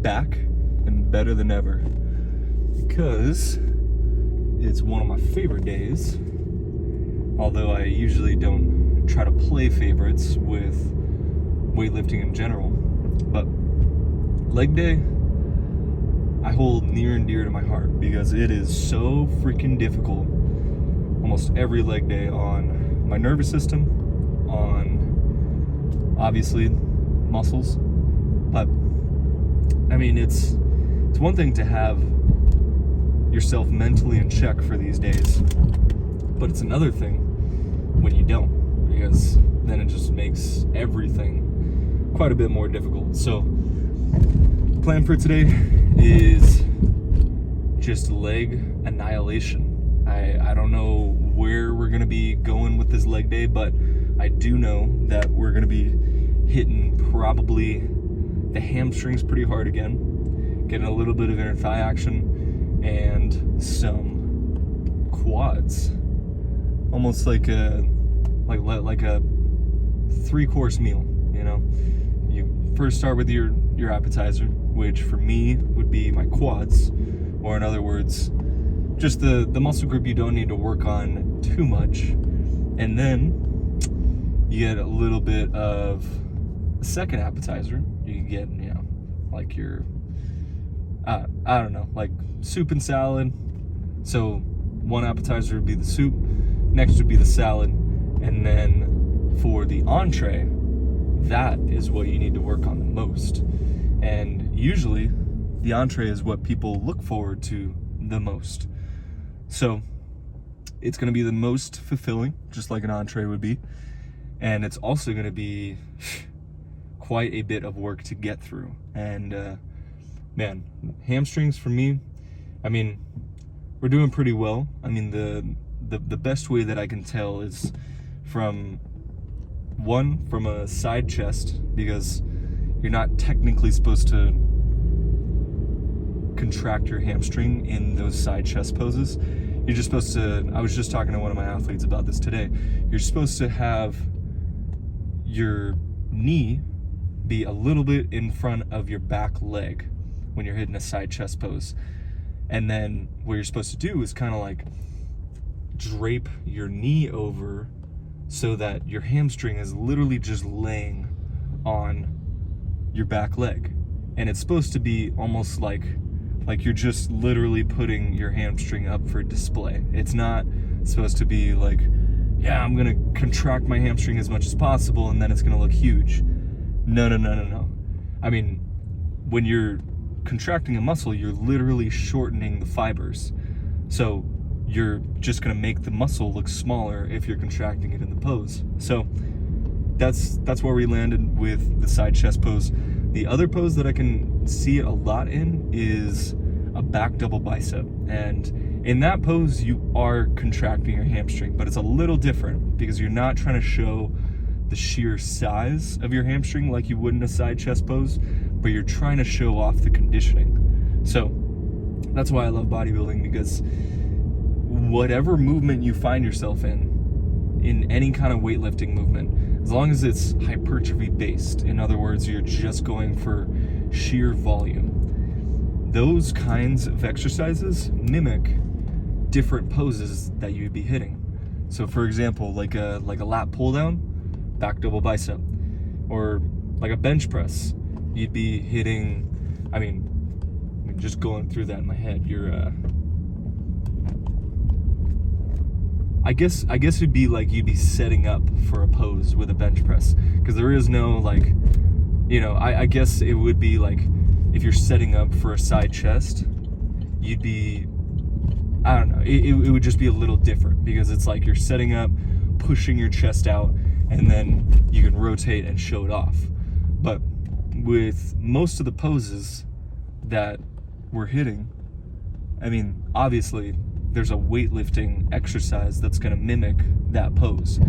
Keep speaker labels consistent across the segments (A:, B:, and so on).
A: back and better than ever because it's one of my favorite days, although I usually don't try to play favorites with weightlifting in general. But leg day, I hold near and dear to my heart because it is so freaking difficult almost every leg day on my nervous system, on obviously muscles. But I mean, it's one thing to have yourself mentally in check for these days, but it's another thing when you don't, because then it just makes everything quite a bit more difficult. So plan for today is just leg annihilation. I don't know where we're gonna be going with this leg day, but I do know that we're gonna be hitting probably the hamstrings pretty hard again, getting a little bit of inner thigh action and some quads, almost like a 3-course meal. You know, you first start with your appetizer, which for me would be my quads, or in other words, just the muscle group you don't need to work on too much. And then you get a little bit of a second appetizer. You can get, you know, like your, I don't know, like soup and salad. So one appetizer would be the soup, next would be the salad, and then for the entree, that is what you need to work on the most. And usually the entree is what people look forward to the most. So it's going to be the most fulfilling, just like an entree would be. And it's also going to be quite a bit of work to get through. And man, hamstrings for me, I mean, we're doing pretty well. I mean, the best way that I can tell is from a side chest, because you're not technically supposed to contract your hamstring in those side chest poses. You're just supposed to, I was just talking to one of my athletes about this today, you're supposed to have your knee be a little bit in front of your back leg when you're hitting a side chest pose. And then what you're supposed to do is kind of like drape your knee over so that your hamstring is literally just laying on your back leg. And it's supposed to be almost like you're just literally putting your hamstring up for display. It's not supposed to be like, yeah, I'm gonna contract my hamstring as much as possible and then it's gonna look huge. No. I mean, when you're contracting a muscle, you're literally shortening the fibers. So you're just gonna make the muscle look smaller if you're contracting it in the pose. So that's where we landed with the side chest pose. The other pose that I can see it a lot in is a back double bicep. And in that pose, you are contracting your hamstring, but it's a little different because you're not trying to show the sheer size of your hamstring like you would in a side chest pose, but you're trying to show off the conditioning. So that's why I love bodybuilding, because whatever movement you find yourself in any kind of weightlifting movement, as long as it's hypertrophy based, in other words, you're just going for sheer volume, those kinds of exercises mimic different poses that you'd be hitting. So for example, like a lat pull down, back double bicep, or like a bench press, you'd be hitting, I mean just going through that in my head, you're I guess it'd be like you'd be setting up for a pose with a bench press, because there is no, like, you know, I guess it would be like if you're setting up for a side chest, you'd be, I don't know, it would just be a little different, because it's like you're setting up, pushing your chest out, and then you can rotate and show it off. But with most of the poses that we're hitting, I mean, obviously there's a weightlifting exercise that's going to mimic that pose.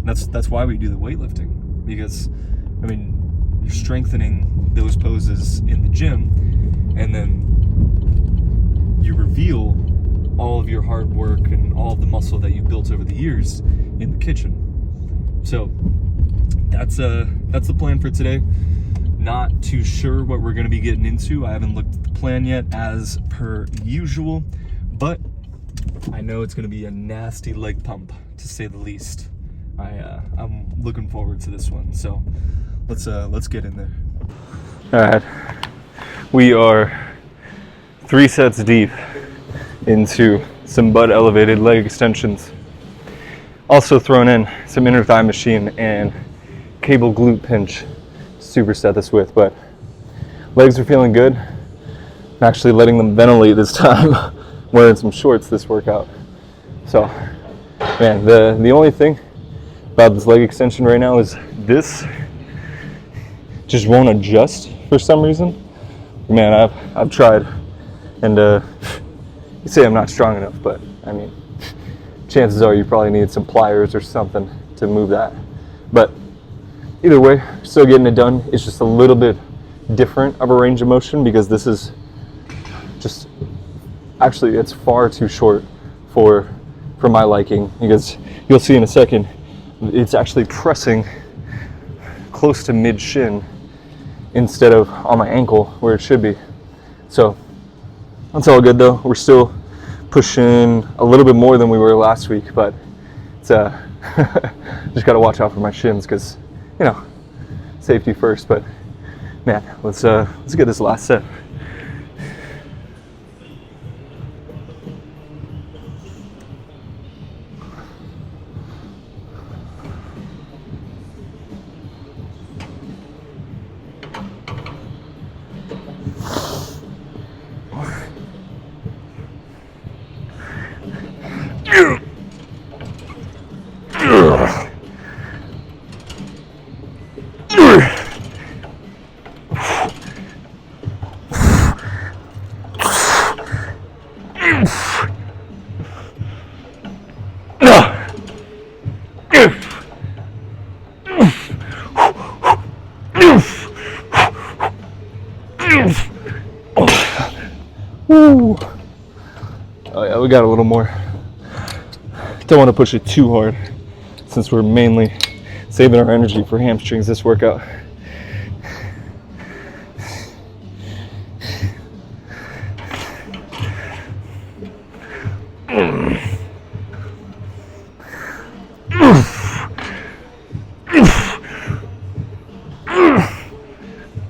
A: That's why we do the weightlifting, because I mean, you're strengthening those poses in the gym, and then you reveal all of your hard work and all of the muscle that you've built over the years in the kitchen. So that's the plan for today. Not too sure what we're gonna be getting into. I haven't looked at the plan yet, as per usual, but I know it's gonna be a nasty leg pump, to say the least. I'm looking forward to this one, so let's get in there. All right, we are 3 sets deep into some butt elevated leg extensions. Also thrown in some inner thigh machine and cable glute pinch superset this with, but legs are feeling good. I'm actually letting them ventilate this time, wearing some shorts this workout. So, man, the only thing about this leg extension right now is this just won't adjust for some reason. Man, I've tried, and you say I'm not strong enough, but I mean, chances are you probably need some pliers or something to move that. But either way, still getting it done. It's just a little bit different of a range of motion because this is just, actually it's far too short for my liking, because you'll see in a second, it's actually pressing close to mid shin instead of on my ankle where it should be. So that's all good though. We're still pushing a little bit more than we were last week, but it's just gotta watch out for my shins because, you know, safety first. But man, let's get this last set. Woo. Oh yeah, we got a little more. Don't want to push it too hard since we're mainly saving our energy for hamstrings this workout.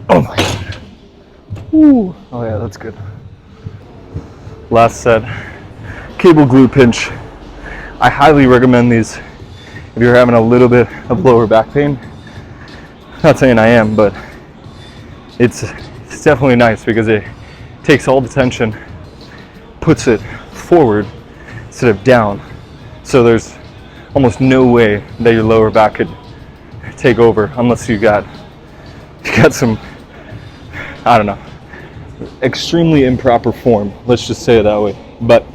A: Oh my god. Woo. Oh yeah, that's good. Last set, cable glute pinch. I highly recommend these if you're having a little bit of lower back pain. Not saying I am, but it's definitely nice because it takes all the tension, puts it forward instead of down. So there's almost no way that your lower back could take over unless you got some, I don't know, extremely improper form. Let's just say it that way. But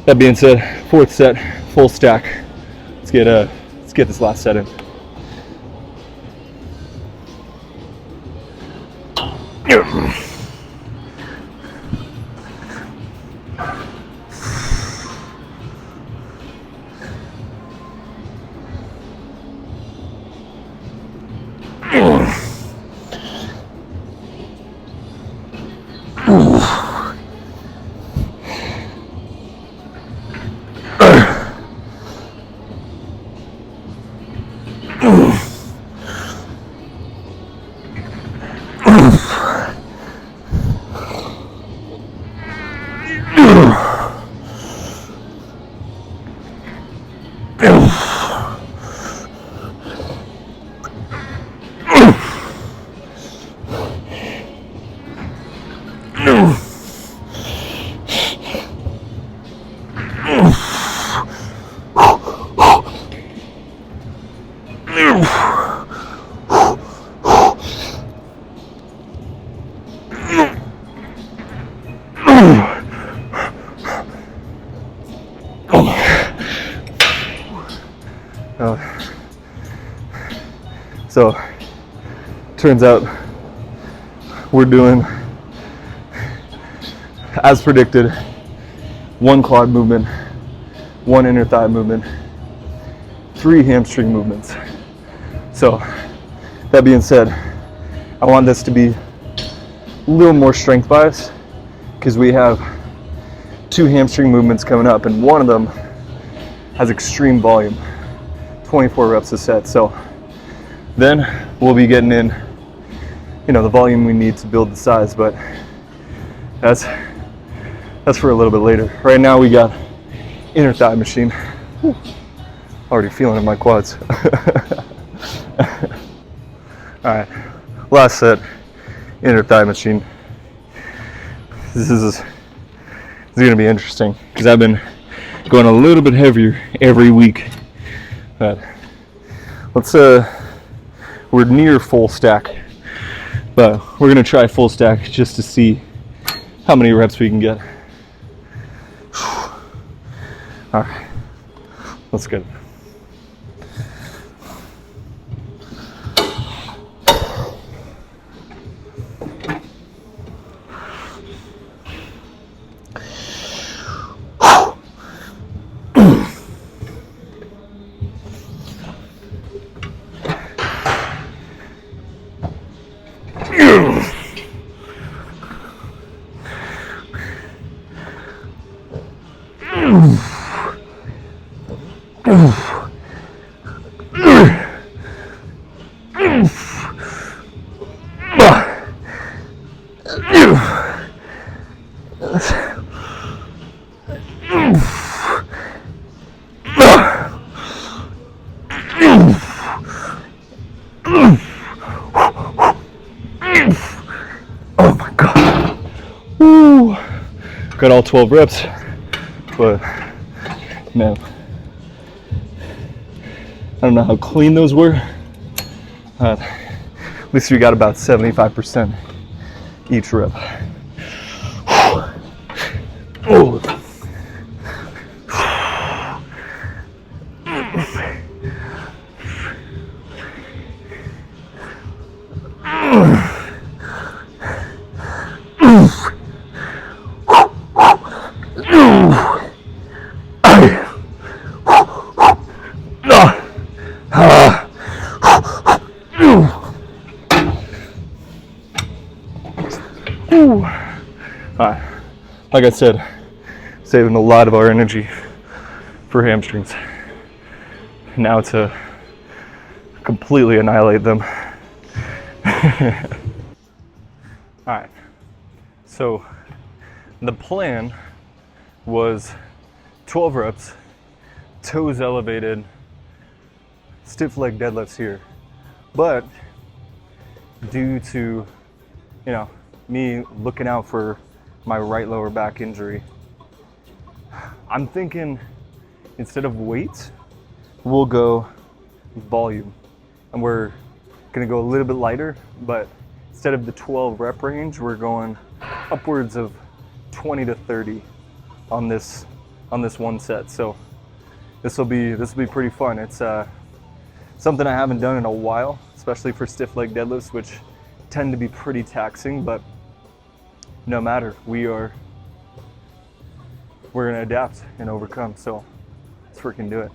A: that being said, 4th set, full stack. Let's get this last set in. So turns out we're doing, as predicted, 1 quad movement, 1 inner thigh movement, 3 hamstring movements. So that being said, I want this to be a little more strength bias because we have 2 hamstring movements coming up, and one of them has extreme volume, 24 reps a set. So then we'll be getting in, the volume we need to build the size, but that's for a little bit later. Right now we got inner thigh machine. Whew. Already feeling it in my quads. All right, last set, inner thigh machine. This is gonna be interesting because I've been going a little bit heavier every week. But we're near full stack, but we're gonna try full stack just to see how many reps we can get. All right, let's get it. Oh my God. Woo. Got all 12 reps, but man, I don't know how clean those were. At least we got about 75% each rep. Oh. Like I said, saving a lot of our energy for hamstrings. Now to completely annihilate them. Alright, so the plan was 12 reps, toes elevated, stiff leg deadlifts here. But due to, me looking out for my right lower back injury, I'm thinking instead of weight, we'll go volume. And we're gonna go a little bit lighter, but instead of the 12 rep range, we're going upwards of 20 to 30 on this one set. So this will be pretty fun. It's something I haven't done in a while, especially for stiff leg deadlifts, which tend to be pretty taxing, but no matter, we're gonna adapt and overcome. So let's freaking do it.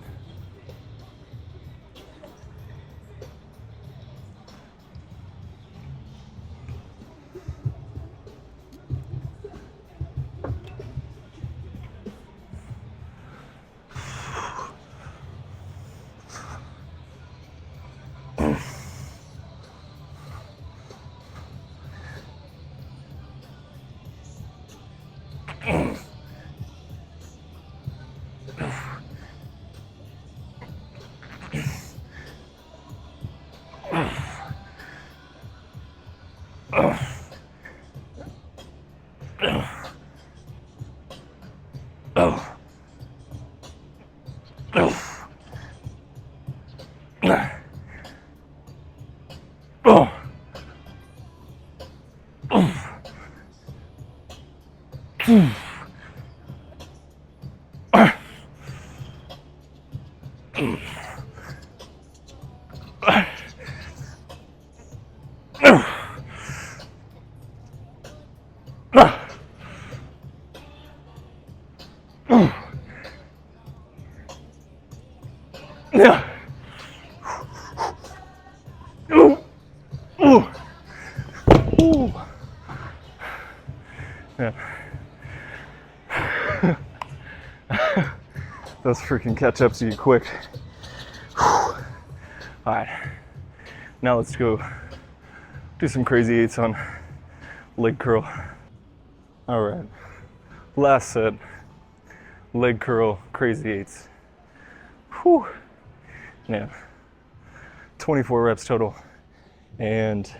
A: Ooh. Yeah. Those freaking catch ups you quick. All right, now let's go do some crazy eights on leg curl. All right, last set, leg curl, crazy eights. Whew. Yeah, 24 reps total. And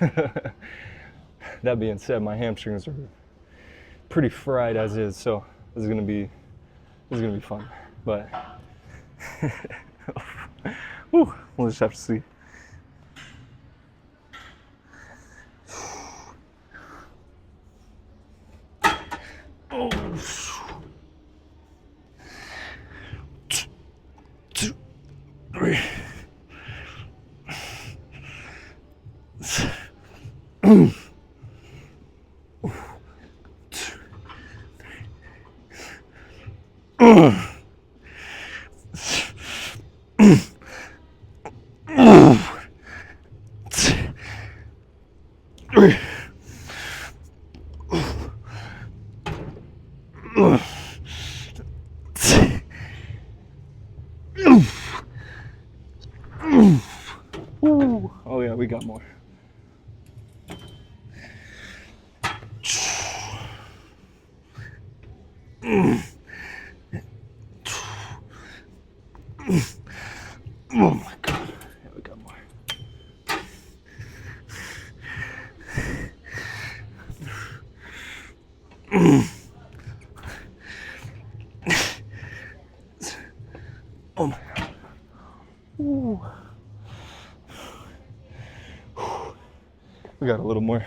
A: that being said, my hamstrings are pretty fried as is, so this is gonna be fun. But whew, we'll just have to see. Oh. 2, 3. Oh yeah, we got more. Oh my God, yeah, we got more. Oh my God. Ooh. We got a little more.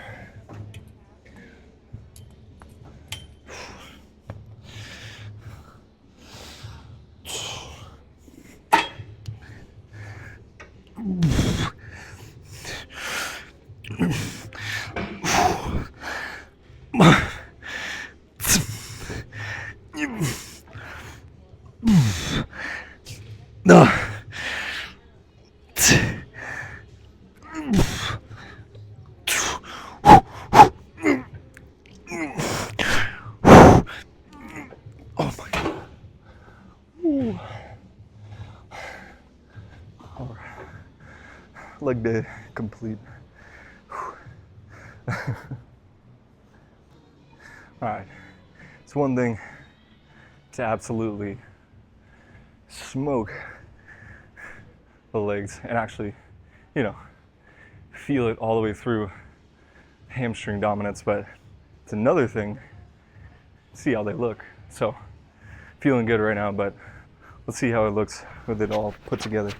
A: Oh my God. Ooh. All right. Leg day complete. All right. It's one thing to absolutely smoke the legs and actually, feel it all the way through hamstring dominance, but it's another thing to see how they look. So, feeling good right now, but let's see how it looks with it all put together.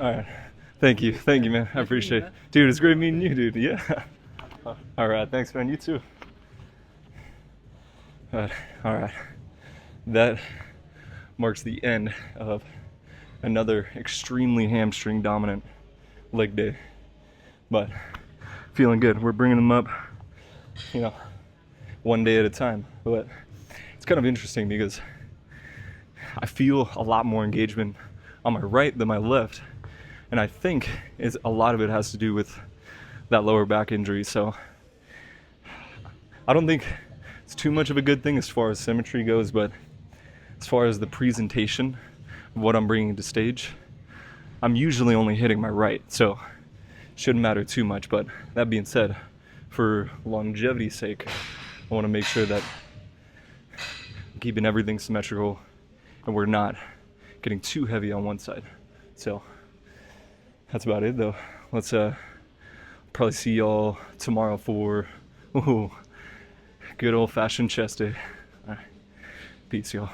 A: All right. Thank you, man. I appreciate it. Dude, it's great meeting you, dude. Yeah. All right, thanks, man. You too. All right. That marks the end of another extremely hamstring dominant leg day. But feeling good. We're bringing them up, one day at a time. But it's kind of interesting because I feel a lot more engagement on my right than my left. And I think a lot of it has to do with that lower back injury. So I don't think it's too much of a good thing as far as symmetry goes, but as far as the presentation of what I'm bringing to stage, I'm usually only hitting my right, so it shouldn't matter too much. But that being said, for longevity's sake, I want to make sure that I'm keeping everything symmetrical and we're not getting too heavy on one side. So that's about it, though. Let's probably see y'all tomorrow for good old-fashioned chest day. All right. Peace, y'all.